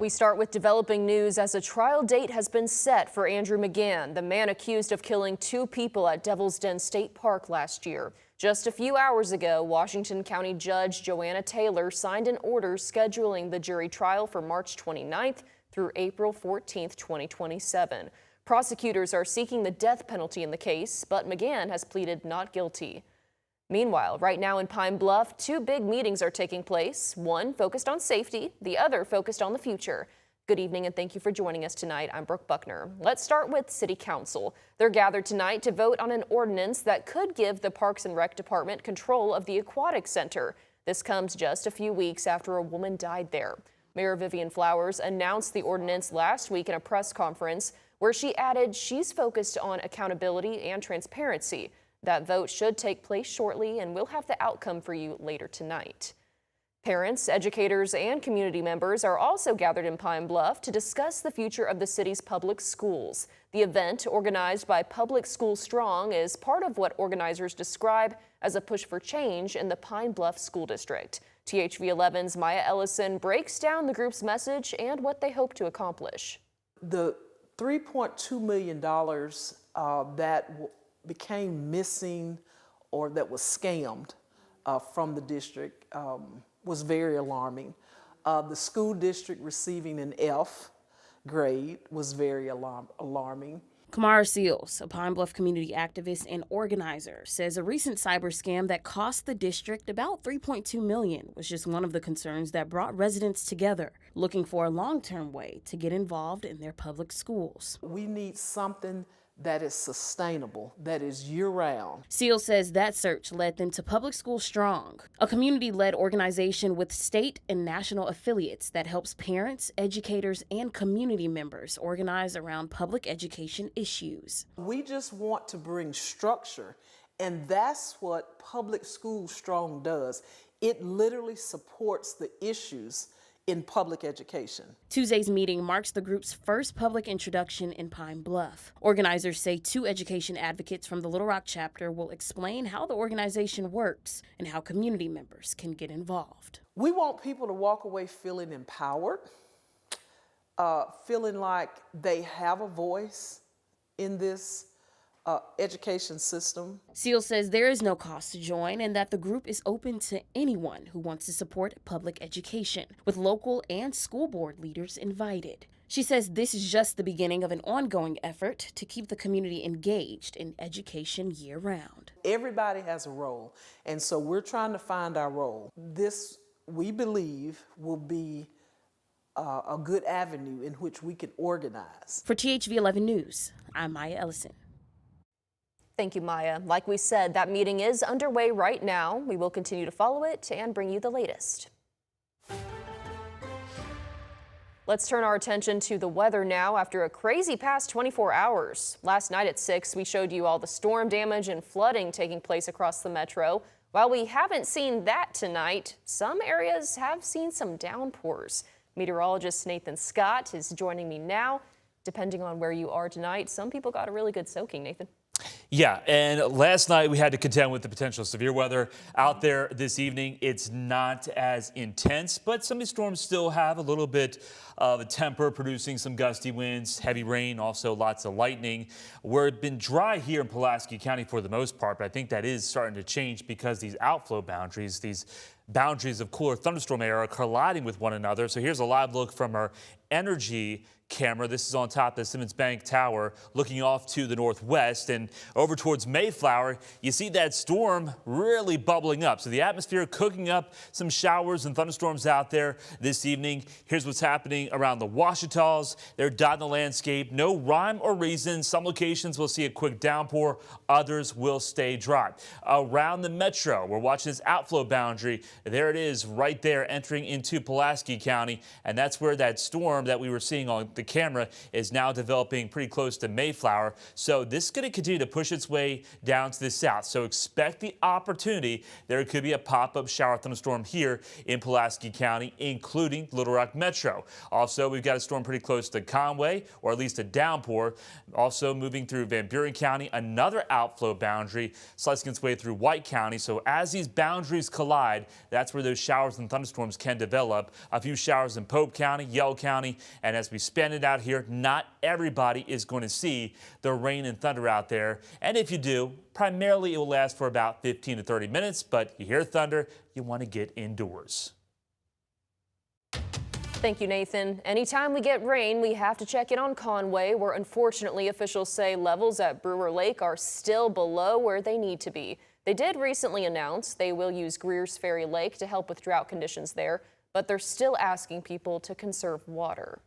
We start with developing news as a trial date has been set for Andrew McGann, the man accused of killing 2 people at Devil's Den State Park last year. Just a few hours ago, Washington County Judge Joanna Taylor signed an order scheduling the jury trial for March 29th through April 14th, 2027. Prosecutors are seeking the death penalty in the case, but McGann has pleaded not guilty. Meanwhile, right now in Pine Bluff, 2 big meetings are taking place, one focused on safety, the other focused on the future. Good evening and thank you for joining us tonight. I'm Brooke Buckner. Let's start with City Council. They're gathered tonight to vote on an ordinance that could give the Parks and Rec Department control of the Aquatic Center. This comes just a few weeks after a woman died there. Mayor Vivian Flowers announced the ordinance last week in a press conference where she added she's focused on accountability and transparency. That vote should take place shortly, and we'll have the outcome for you later tonight. Parents, educators, and community members are also gathered in Pine Bluff to discuss the future of the city's public schools. The event, organized by Public School Strong, is part of what organizers describe as a push for change in the Pine Bluff School District. THV 11's Maya Ellison breaks down the group's message and what they hope to accomplish. The $3.2 million that became missing or that was scammed from the district was very alarming. The school district receiving an F grade was very alarming. Kamara Seals, a Pine Bluff community activist and organizer, says a recent cyber scam that cost the district about $3.2 million was just one of the concerns that brought residents together, looking for a long-term way to get involved in their public schools. We need something that is sustainable, that is year-round. Seals says that search led them to Public School Strong, a community-led organization with state and national affiliates that helps parents, educators, and community members organize around public education issues. We just want to bring structure, and that's what Public School Strong does. It literally supports the issues in public education. Tuesday's meeting marks the group's first public introduction in Pine Bluff. Organizers say 2 education advocates from the Little Rock chapter will explain how the organization works and how community members can get involved. We want people to walk away feeling empowered, feeling like they have a voice in this education system. Seal says there is no cost to join and that the group is open to anyone who wants to support public education, with local and school board leaders invited. She says this is just the beginning of an ongoing effort to keep the community engaged in education year-round. Everybody has a role, and so we're trying to find our role. This, we believe, will be a good avenue in which we can organize. For THV 11 News, I'm Maya Ellison. Thank you, Maya. Like we said, that meeting is underway right now. We will continue to follow it and bring you the latest. Let's turn our attention to the weather now after a crazy past 24 hours. Last night at 6, we showed you all the storm damage and flooding taking place across the metro. While we haven't seen that tonight, some areas have seen some downpours. Meteorologist Nathan Scott is joining me now. Depending on where you are tonight, some people got a really good soaking, Nathan. Yeah, and last night we had to contend with the potential severe weather out there this evening. It's not as intense, but some of these storms still have a little bit of a temper, producing some gusty winds, heavy rain, also lots of lightning. We've been dry here in Pulaski County for the most part, but I think that is starting to change because these outflow boundaries, these boundaries of cooler thunderstorm air are colliding with one another. So here's a live look from our energy camera. This is on top of the Simmons Bank Tower, looking off to the northwest and over towards Mayflower. You see that storm really bubbling up. So the atmosphere cooking up some showers and thunderstorms out there this evening. Here's what's happening around the Ouachitas. They're dotting the landscape. No rhyme or reason. Some locations will see a quick downpour. Others will stay dry. Around the metro, we're watching this outflow boundary. There it is right there entering into Pulaski County. And that's where that storm that we were seeing on the the camera is now developing pretty close to Mayflower. So this is going to continue to push its way down to the south. So expect the opportunity. There could be a pop-up shower thunderstorm here in Pulaski County, including Little Rock Metro. Also, we've got a storm pretty close to Conway, or at least a downpour. Also moving through Van Buren County, another outflow boundary slicing its way through White County. So as these boundaries collide, that's where those showers and thunderstorms can develop. A few showers in Pope County, Yell County, and as we span it out here, not everybody is going to see the rain and thunder out there. And if you do, primarily it will last for about 15 to 30 minutes, but you hear thunder, you want to get indoors. Thank you, Nathan. Anytime we get rain, we have to check in on Conway, where unfortunately officials say levels at Brewer Lake are still below where they need to be. They did recently announce they will use Greer's Ferry Lake to help with drought conditions there, but they're still asking people to conserve water.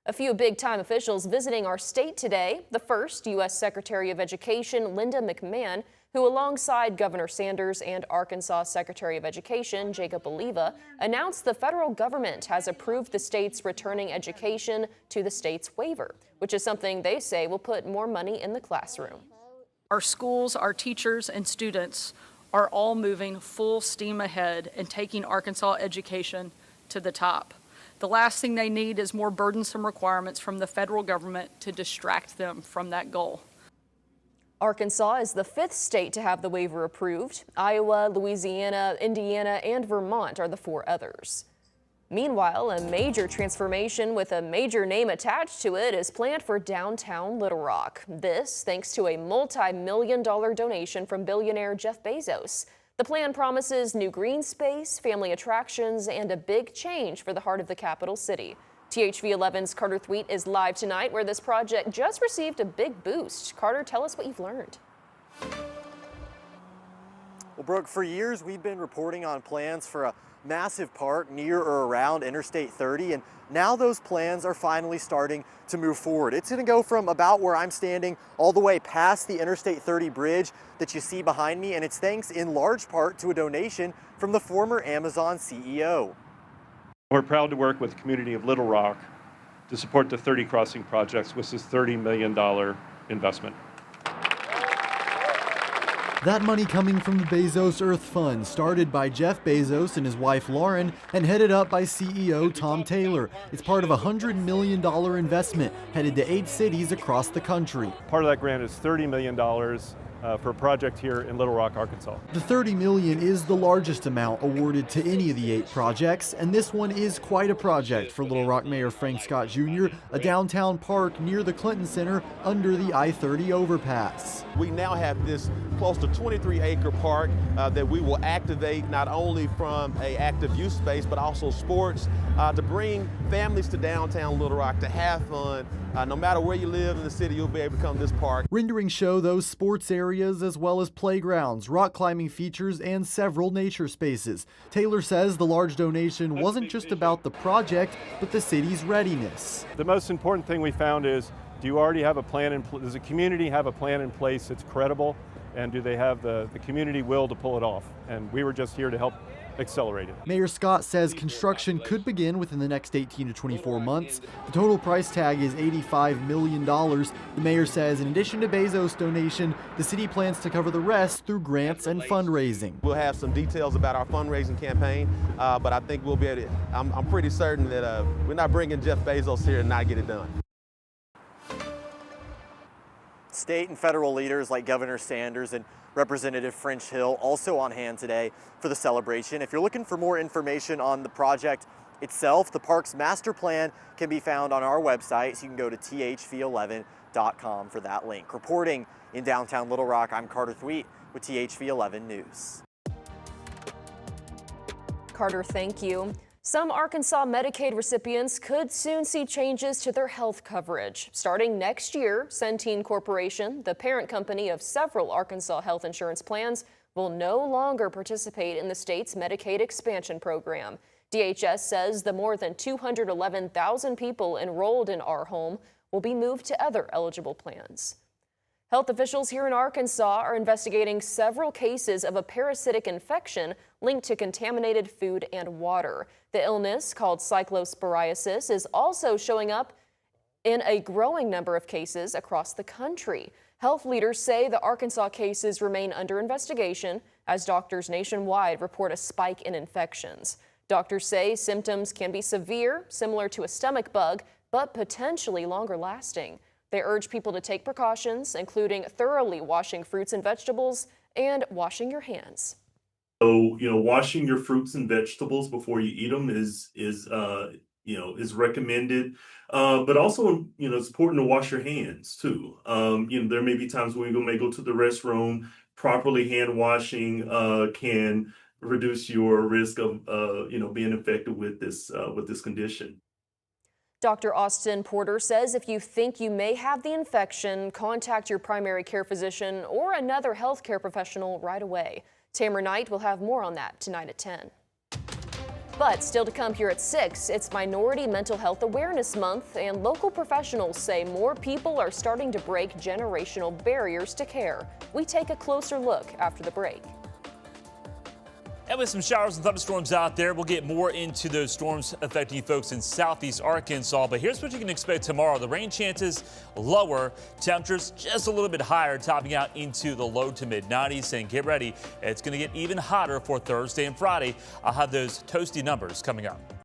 A few big-time officials visiting our state today. The first, U.S. Secretary of Education Linda McMahon, who alongside Governor Sanders and Arkansas Secretary of Education Jacob Oliva announced the federal government has approved the state's returning education to the state's waiver, which is something they say will put more money in the classroom. Our schools, our teachers, and students are all moving full steam ahead and taking Arkansas education to the top. The last thing they need is more burdensome requirements from the federal government to distract them from that goal. Arkansas is the 5th state to have the waiver approved. Iowa, Louisiana, Indiana, and Vermont are the 4 others. Meanwhile, a major transformation with a major name attached to it is planned for downtown Little Rock. This thanks to a multi-million-dollar donation from billionaire Jeff Bezos. The plan promises new green space, family attractions, and a big change for the heart of the capital city. THV11's Carter Thweet is live tonight, where this project just received a big boost. Carter, tell us what you've learned. Well, Brooke, for years we've been reporting on plans for a massive park near or around Interstate 30, and now those plans are finally starting to move forward. It's going to go from about where I'm standing all the way past the Interstate 30 bridge that you see behind me, and it's thanks in large part to a donation from the former Amazon CEO. We're proud to work with the community of Little Rock to support the 30 crossing projects with this $30 million investment. That money coming from the Bezos Earth Fund, started by Jeff Bezos and his wife Lauren and headed up by CEO Tom Taylor. It's part of a $100 million investment headed to 8 cities across the country. Part of that grant is $30 million for a project here in Little Rock, Arkansas. The $30 million is the largest amount awarded to any of the 8 projects, and this one is quite a project for Little Rock Mayor Frank Scott Jr., a downtown park near the Clinton Center under the I-30 overpass. We now have this close to 23-acre park that we will activate not only from an active use space, but also sports, to bring families to downtown Little Rock to have fun. No matter where you live in the city, you'll be able to come to this park. Renderings show those sports areas as well as playgrounds, rock climbing features, and several nature spaces. Taylor says the large donation wasn't just about the project, but the city's readiness. The most important thing we found is, do you already have a plan in place? Does the community have a plan in place that's credible? And do they have the community will to pull it off? And we were just here to help accelerate it. Mayor Scott says construction could begin within the next 18 to 24 months. The total price tag is $85 million. The mayor says in addition to Bezos' donation, the city plans to cover the rest through grants and fundraising. We'll have some details about our fundraising campaign, but I think we'll be able to, I'm pretty certain that we're not bringing Jeff Bezos here and not get it done. State and federal leaders like Governor Sanders and Representative French Hill also on hand today for the celebration. If you're looking for more information on the project itself, the park's master plan can be found on our website, so you can go to thv11.com for that link. Reporting in downtown Little Rock, I'm Carter Thweet with THV11 News. Carter, thank you. Some Arkansas Medicaid recipients could soon see changes to their health coverage. Starting next year, Centene Corporation, the parent company of several Arkansas health insurance plans, will no longer participate in the state's Medicaid expansion program. DHS says the more than 211,000 people enrolled in Our Home will be moved to other eligible plans. Health officials here in Arkansas are investigating several cases of a parasitic infection linked to contaminated food and water. The illness, called cyclosporiasis, is also showing up in a growing number of cases across the country. Health leaders say the Arkansas cases remain under investigation as doctors nationwide report a spike in infections. Doctors say symptoms can be severe, similar to a stomach bug, but potentially longer lasting. They urge people to take precautions, including thoroughly washing fruits and vegetables and washing your hands. So, washing your fruits and vegetables before you eat them is recommended. But also, it's important to wash your hands too. There may be times when you may go to the restroom. Properly hand washing can reduce your risk of, being infected with this condition. Dr. Austin Porter says if you think you may have the infection, contact your primary care physician or another healthcare professional right away. Tamara Knight will have more on that tonight at 10. But still to come here at 6, it's Minority Mental Health Awareness Month, and local professionals say more people are starting to break generational barriers to care. We take a closer look after the break. And with some showers and thunderstorms out there, we'll get more into those storms affecting folks in southeast Arkansas. But here's what you can expect tomorrow. The rain chances lower, temperatures just a little bit higher, topping out into the low to mid 90s. And get ready, it's going to get even hotter for Thursday and Friday. I'll have those toasty numbers coming up.